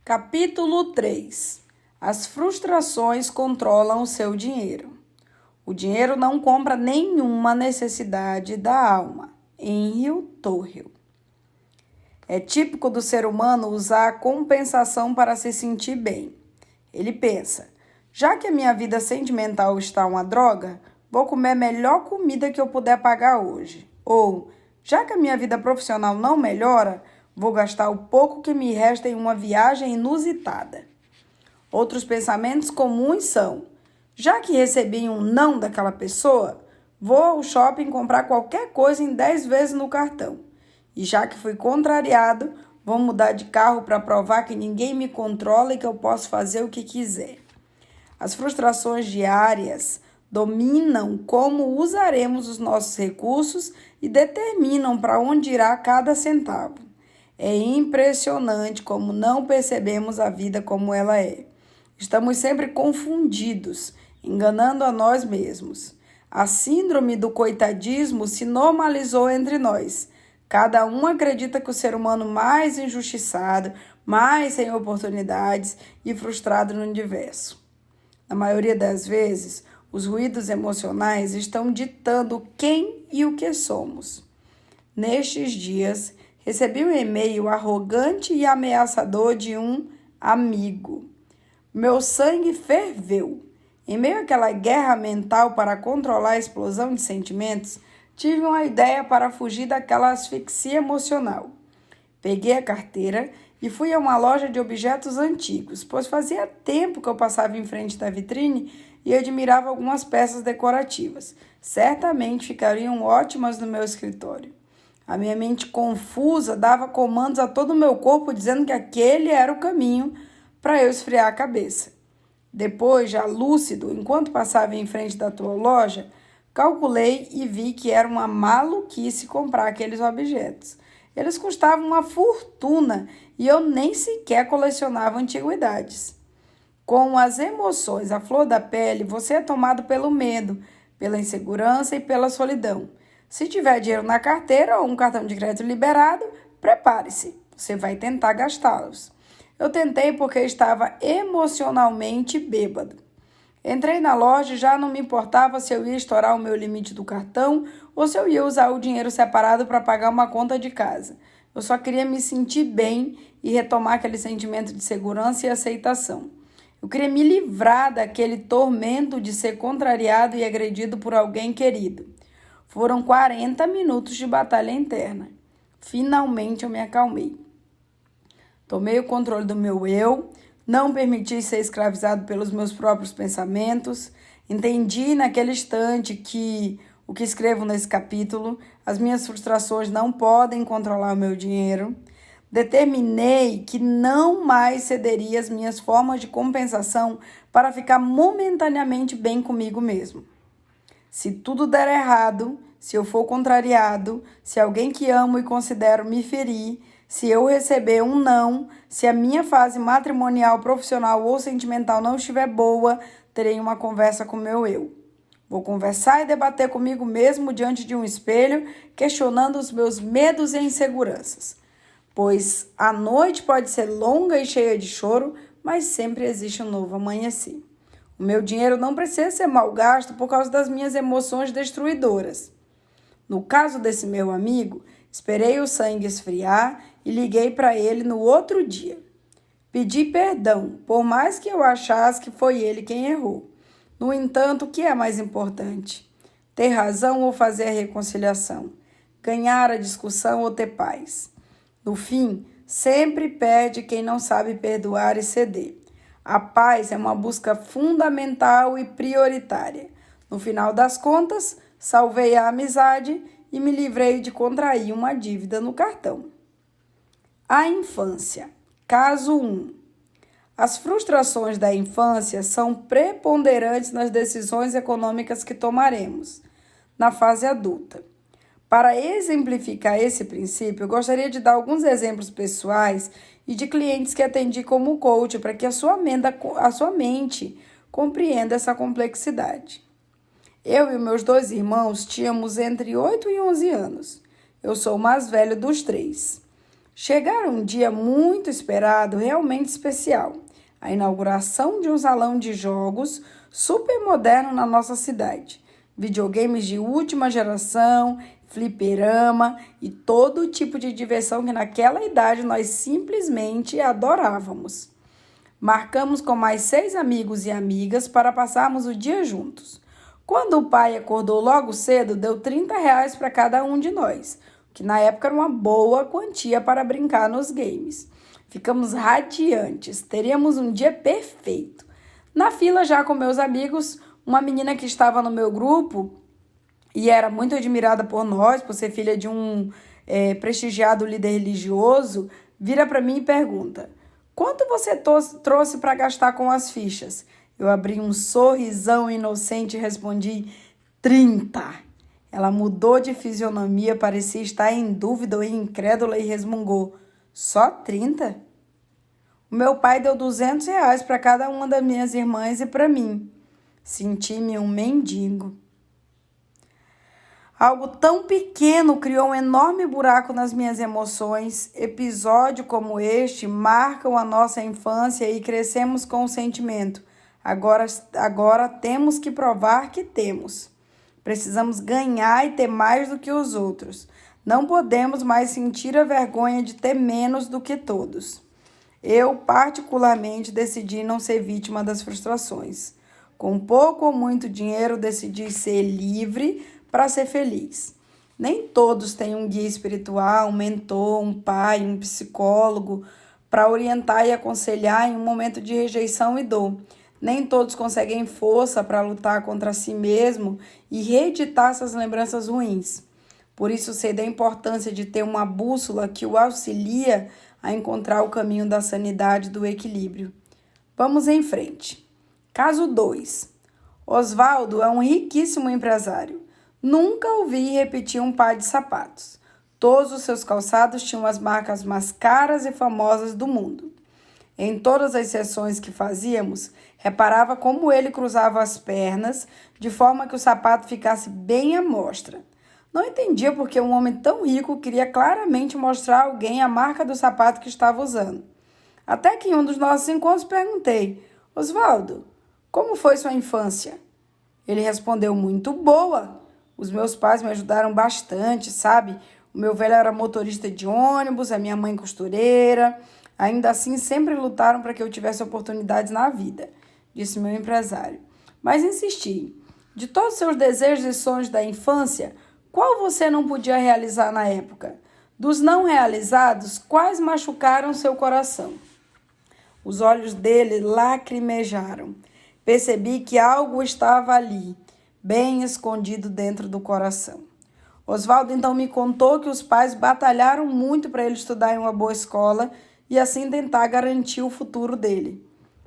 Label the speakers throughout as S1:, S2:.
S1: Capítulo 3. As frustrações controlam o seu dinheiro. O dinheiro não compra nenhuma necessidade da alma. Henry Thoreau. É típico do ser humano usar a compensação para se sentir bem. Ele pensa, já que a minha vida sentimental está uma droga, vou comer a melhor comida que eu puder pagar hoje. Ou, já que a minha vida profissional não melhora, vou gastar o pouco que me resta em uma viagem inusitada. Outros pensamentos comuns são, já que recebi um não daquela pessoa, vou ao shopping comprar qualquer coisa em 10 vezes no cartão. E já que fui contrariado, vou mudar de carro para provar que ninguém me controla e que eu posso fazer o que quiser. As frustrações diárias dominam como usaremos os nossos recursos e determinam para onde irá cada centavo. É impressionante como não percebemos a vida como ela é. Estamos sempre confundidos, enganando a nós mesmos. A síndrome do coitadismo se normalizou entre nós. Cada um acredita que o ser humano mais injustiçado, mais sem oportunidades e frustrado no universo. Na maioria das vezes, os ruídos emocionais estão ditando quem e o que somos. Nestes dias, recebi um e-mail arrogante e ameaçador de um amigo. Meu sangue ferveu. Em meio àquela guerra mental para controlar a explosão de sentimentos, tive uma ideia para fugir daquela asfixia emocional. Peguei a carteira e fui a uma loja de objetos antigos, pois fazia tempo que eu passava em frente da vitrine e admirava algumas peças decorativas. Certamente ficariam ótimas no meu escritório. A minha mente confusa dava comandos a todo o meu corpo dizendo que aquele era o caminho para eu esfriar a cabeça. Depois, já lúcido, enquanto passava em frente da tua loja, calculei e vi que era uma maluquice comprar aqueles objetos. Eles custavam uma fortuna e eu nem sequer colecionava antiguidades. Com as emoções à flor da pele, você é tomado pelo medo, pela insegurança e pela solidão. Se tiver dinheiro na carteira ou um cartão de crédito liberado, prepare-se, você vai tentar gastá-los. Eu tentei porque estava emocionalmente bêbado. Entrei na loja e já não me importava se eu ia estourar o meu limite do cartão ou se eu ia usar o dinheiro separado para pagar uma conta de casa. Eu só queria me sentir bem e retomar aquele sentimento de segurança e aceitação. Eu queria me livrar daquele tormento de ser contrariado e agredido por alguém querido. Foram 40 minutos de batalha interna. Finalmente eu me acalmei. Tomei o controle do meu eu, não permiti ser escravizado pelos meus próprios pensamentos. Entendi naquele instante que o que escrevo nesse capítulo, as minhas frustrações não podem controlar o meu dinheiro. Determinei que não mais cederia as minhas formas de compensação para ficar momentaneamente bem comigo mesmo. Se tudo der errado, se eu for contrariado, se alguém que amo e considero me ferir, se eu receber um não, se a minha fase matrimonial, profissional ou sentimental não estiver boa, terei uma conversa com meu eu. Vou conversar e debater comigo mesmo diante de um espelho, questionando os meus medos e inseguranças. Pois a noite pode ser longa e cheia de choro, mas sempre existe um novo amanhecer. O meu dinheiro não precisa ser mal gasto por causa das minhas emoções destruidoras. No caso desse meu amigo, esperei o sangue esfriar e liguei para ele no outro dia. Pedi perdão, por mais que eu achasse que foi ele quem errou. No entanto, o que é mais importante? Ter razão ou fazer a reconciliação? Ganhar a discussão ou ter paz? No fim, sempre perde quem não sabe perdoar e ceder. A paz é uma busca fundamental e prioritária. No final das contas, salvei a amizade e me livrei de contrair uma dívida no cartão. A infância. Caso 1. As frustrações da infância são preponderantes nas decisões econômicas que tomaremos na fase adulta. Para exemplificar esse princípio, eu gostaria de dar alguns exemplos pessoais e de clientes que atendi como coach para que a sua mente compreenda essa complexidade. Eu e meus 2 irmãos tínhamos entre 8 e 11 anos. Eu sou o mais velho dos 3. Chegara um dia muito esperado, realmente especial. A inauguração de um salão de jogos super moderno na nossa cidade. Videogames de última geração, fliperama e todo tipo de diversão que naquela idade nós simplesmente adorávamos. Marcamos com mais 6 amigos e amigas para passarmos o dia juntos. Quando o pai acordou logo cedo, deu R$ 30 para cada um de nós, que na época era uma boa quantia para brincar nos games. Ficamos radiantes, teríamos um dia perfeito. Na fila, já com meus amigos, uma menina que estava no meu grupo e era muito admirada por nós, por ser filha de um prestigiado líder religioso, vira para mim e pergunta: quanto você trouxe para gastar com as fichas? Eu abri um sorrisão inocente e respondi: 30. Ela mudou de fisionomia, parecia estar em dúvida ou incrédula e resmungou: só 30? O meu pai deu R$ 200 para cada uma das minhas irmãs e para mim. Senti-me um mendigo. Algo tão pequeno criou um enorme buraco nas minhas emoções. Episódios como este marcam a nossa infância e crescemos com o sentimento: agora temos que provar que temos. Precisamos ganhar e ter mais do que os outros. Não podemos mais sentir a vergonha de ter menos do que todos. Eu, particularmente, decidi não ser vítima das frustrações. Com pouco ou muito dinheiro, decidi ser livre para ser feliz. Nem todos têm um guia espiritual, um mentor, um pai, um psicólogo para orientar e aconselhar em um momento de rejeição e dor. Nem todos conseguem força para lutar contra si mesmo e reeditar essas lembranças ruins. Por isso, sei da importância de ter uma bússola que o auxilia a encontrar o caminho da sanidade e do equilíbrio. Vamos em frente. Caso 2. Oswaldo é um riquíssimo empresário. Nunca ouvi repetir um par de sapatos. Todos os seus calçados tinham as marcas mais caras e famosas do mundo. Em todas as sessões que fazíamos, reparava como ele cruzava as pernas, de forma que o sapato ficasse bem à mostra. Não entendia por que um homem tão rico queria claramente mostrar a alguém a marca do sapato que estava usando. Até que em um dos nossos encontros perguntei: Oswaldo, como foi sua infância? Ele respondeu: muito boa. Os meus pais me ajudaram bastante, sabe? O meu velho era motorista de ônibus, a minha mãe costureira. Ainda assim, sempre lutaram para que eu tivesse oportunidades na vida, disse meu empresário. Mas insisti: de todos os seus desejos e sonhos da infância, qual você não podia realizar na época? Dos não realizados, quais machucaram seu coração? Os olhos dele lacrimejaram. Percebi que algo estava ali, bem escondido dentro do coração. Oswaldo então me contou que os pais batalharam muito para ele estudar em uma boa escola e assim tentar garantir o futuro dele.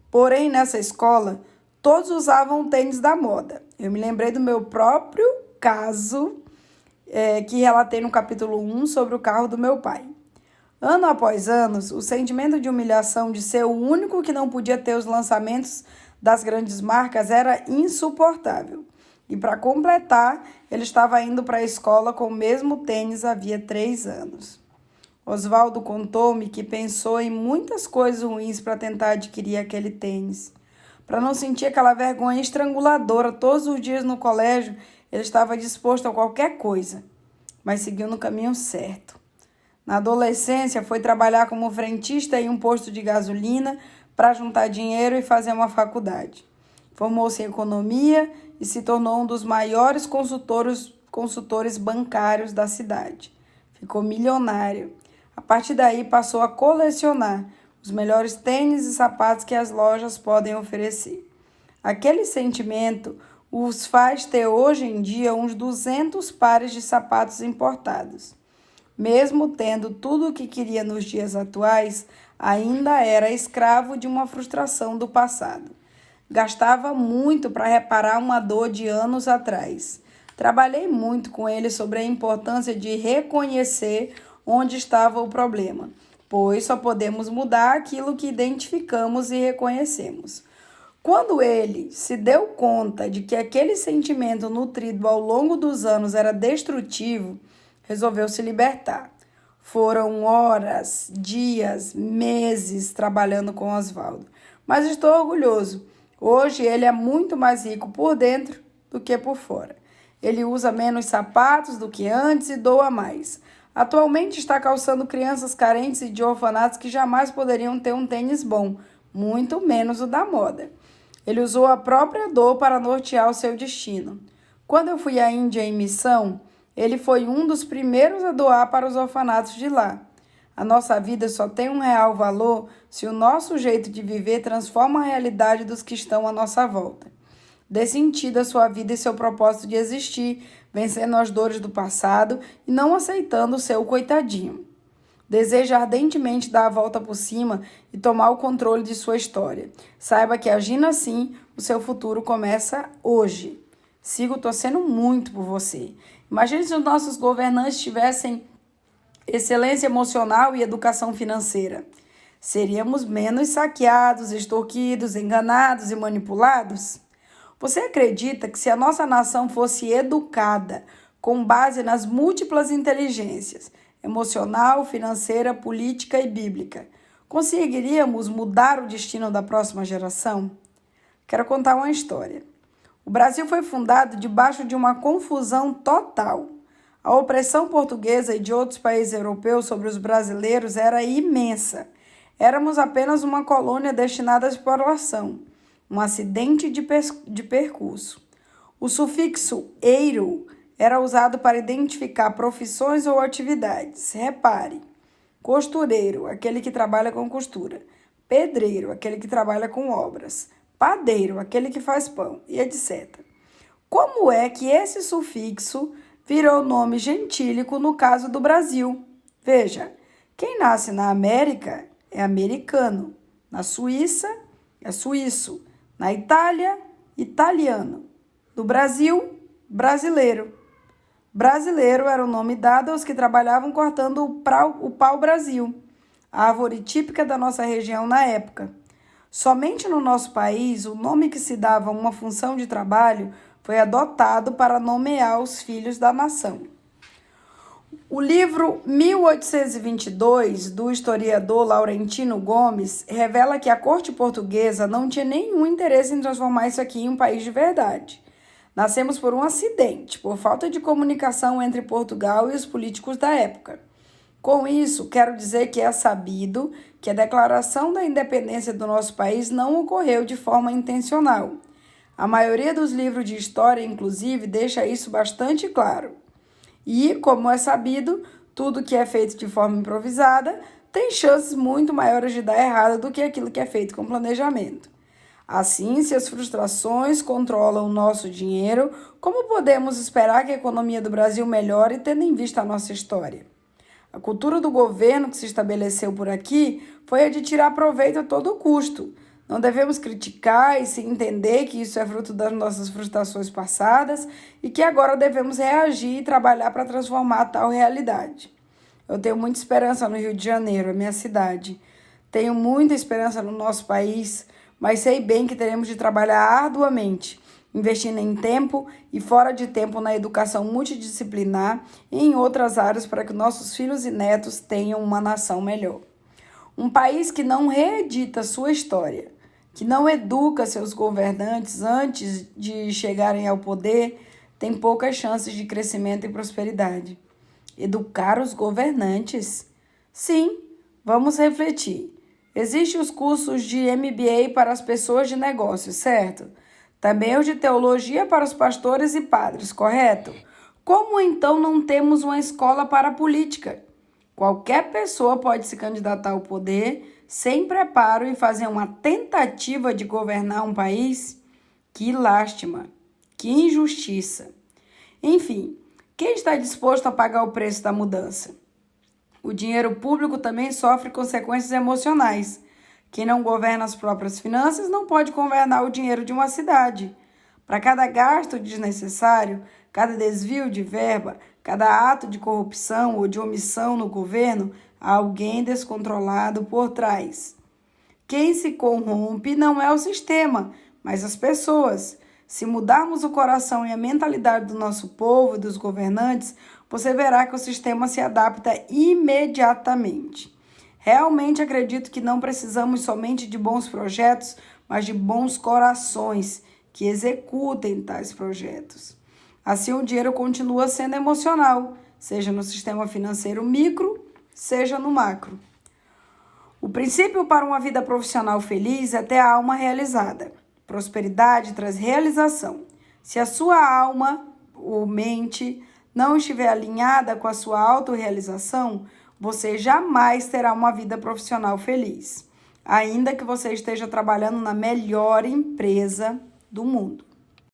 S1: Porém, nessa escola, todos usavam tênis da moda. Eu me lembrei do meu próprio caso, que relatei no capítulo 1 sobre o carro do meu pai. Ano após ano, o sentimento de humilhação de ser o único que não podia ter os lançamentos das grandes marcas era insuportável. E para completar, ele estava indo para a escola com o mesmo tênis havia 3 anos. Oswaldo contou-me que pensou em muitas coisas ruins para tentar adquirir aquele tênis. Para não sentir aquela vergonha estranguladora todos os dias no colégio, ele estava disposto a qualquer coisa, mas seguiu no caminho certo. Na adolescência, foi trabalhar como frentista em um posto de gasolina para juntar dinheiro e fazer uma faculdade. Formou-se em economia e se tornou um dos maiores consultores bancários da cidade. Ficou milionário. A partir daí, passou a colecionar os melhores tênis e sapatos que as lojas podem oferecer. Aquele sentimento os faz ter hoje em dia uns 200 pares de sapatos importados. Mesmo tendo tudo o que queria nos dias atuais, ainda era escravo de uma frustração do passado. Gastava muito para reparar uma dor de anos atrás. Trabalhei muito com ele sobre a importância de reconhecer onde estava o problema, pois só podemos mudar aquilo que identificamos e reconhecemos. Quando ele se deu conta de que aquele sentimento nutrido ao longo dos anos era destrutivo, resolveu se libertar. Foram horas, dias, meses trabalhando com Oswaldo. Mas estou orgulhoso. Hoje ele é muito mais rico por dentro do que por fora. Ele usa menos sapatos do que antes e doa mais. Atualmente está calçando crianças carentes e de orfanatos que jamais poderiam ter um tênis bom, muito menos o da moda. Ele usou a própria dor para nortear o seu destino. Quando eu fui à Índia em missão, ele foi um dos primeiros a doar para os orfanatos de lá. A nossa vida só tem um real valor se o nosso jeito de viver transforma a realidade dos que estão à nossa volta. Dê sentido à sua vida e seu propósito de existir, vencendo as dores do passado e não aceitando o seu coitadinho. Deseja ardentemente dar a volta por cima e tomar o controle de sua história. Saiba que agindo assim, o seu futuro começa hoje. Sigo torcendo muito por você. Imagine se os nossos governantes tivessem excelência emocional e educação financeira. Seríamos menos saqueados, extorquidos, enganados e manipulados? Você acredita que se a nossa nação fosse educada com base nas múltiplas inteligências, emocional, financeira, política e bíblica, conseguiríamos mudar o destino da próxima geração? Quero contar uma história. O Brasil foi fundado debaixo de uma confusão total. A opressão portuguesa e de outros países europeus sobre os brasileiros era imensa. Éramos apenas uma colônia destinada à exploração, um acidente de percurso. O sufixo eiro era usado para identificar profissões ou atividades. Repare, costureiro, aquele que trabalha com costura. Pedreiro, aquele que trabalha com obras. Padeiro, aquele que faz pão, e etc. Como é que esse sufixo virou nome gentílico no caso do Brasil? Veja, quem nasce na América é americano, na Suíça é suíço, na Itália, italiano, no Brasil, brasileiro. Brasileiro era o nome dado aos que trabalhavam cortando o pau-brasil, a árvore típica da nossa região na época. Somente no nosso país, o nome que se dava a uma função de trabalho foi adotado para nomear os filhos da nação. O livro 1822, do historiador Laurentino Gomes, revela que a corte portuguesa não tinha nenhum interesse em transformar isso aqui em um país de verdade. Nascemos por um acidente, por falta de comunicação entre Portugal e os políticos da época. Com isso, quero dizer que é sabido que a declaração da independência do nosso país não ocorreu de forma intencional. A maioria dos livros de história, inclusive, deixa isso bastante claro. E, como é sabido, tudo que é feito de forma improvisada tem chances muito maiores de dar errado do que aquilo que é feito com planejamento. Assim, se as frustrações controlam o nosso dinheiro, como podemos esperar que a economia do Brasil melhore tendo em vista a nossa história? A cultura do governo que se estabeleceu por aqui foi a de tirar proveito a todo custo. Não devemos criticar e se entender que isso é fruto das nossas frustrações passadas e que agora devemos reagir e trabalhar para transformar tal realidade. Eu tenho muita esperança no Rio de Janeiro, a minha cidade. Tenho muita esperança no nosso país, mas sei bem que teremos de trabalhar arduamente, investindo em tempo e fora de tempo na educação multidisciplinar e em outras áreas para que nossos filhos e netos tenham uma nação melhor. Um país que não reedita sua história, que não educa seus governantes antes de chegarem ao poder, tem poucas chances de crescimento e prosperidade. Educar os governantes? Sim, vamos refletir. Existem os cursos de MBA para as pessoas de negócios, certo? Também os de teologia para os pastores e padres, correto? Como então não temos uma escola para a política? Qualquer pessoa pode se candidatar ao poder sem preparo e fazer uma tentativa de governar um país? Que lástima, que injustiça. Enfim, quem está disposto a pagar o preço da mudança? O dinheiro público também sofre consequências emocionais. Quem não governa as próprias finanças não pode governar o dinheiro de uma cidade. Para cada gasto desnecessário, cada desvio de verba, cada ato de corrupção ou de omissão no governo, há alguém descontrolado por trás. Quem se corrompe não é o sistema, mas as pessoas. Se mudarmos o coração e a mentalidade do nosso povo e dos governantes, você verá que o sistema se adapta imediatamente. Realmente acredito que não precisamos somente de bons projetos, mas de bons corações que executem tais projetos. Assim, o dinheiro continua sendo emocional, seja no sistema financeiro micro, seja no macro. O princípio para uma vida profissional feliz é ter a alma realizada. Prosperidade traz realização. Se a sua alma ou mente não estiver alinhada com a sua autorrealização, você jamais terá uma vida profissional feliz, ainda que você esteja trabalhando na melhor empresa do mundo.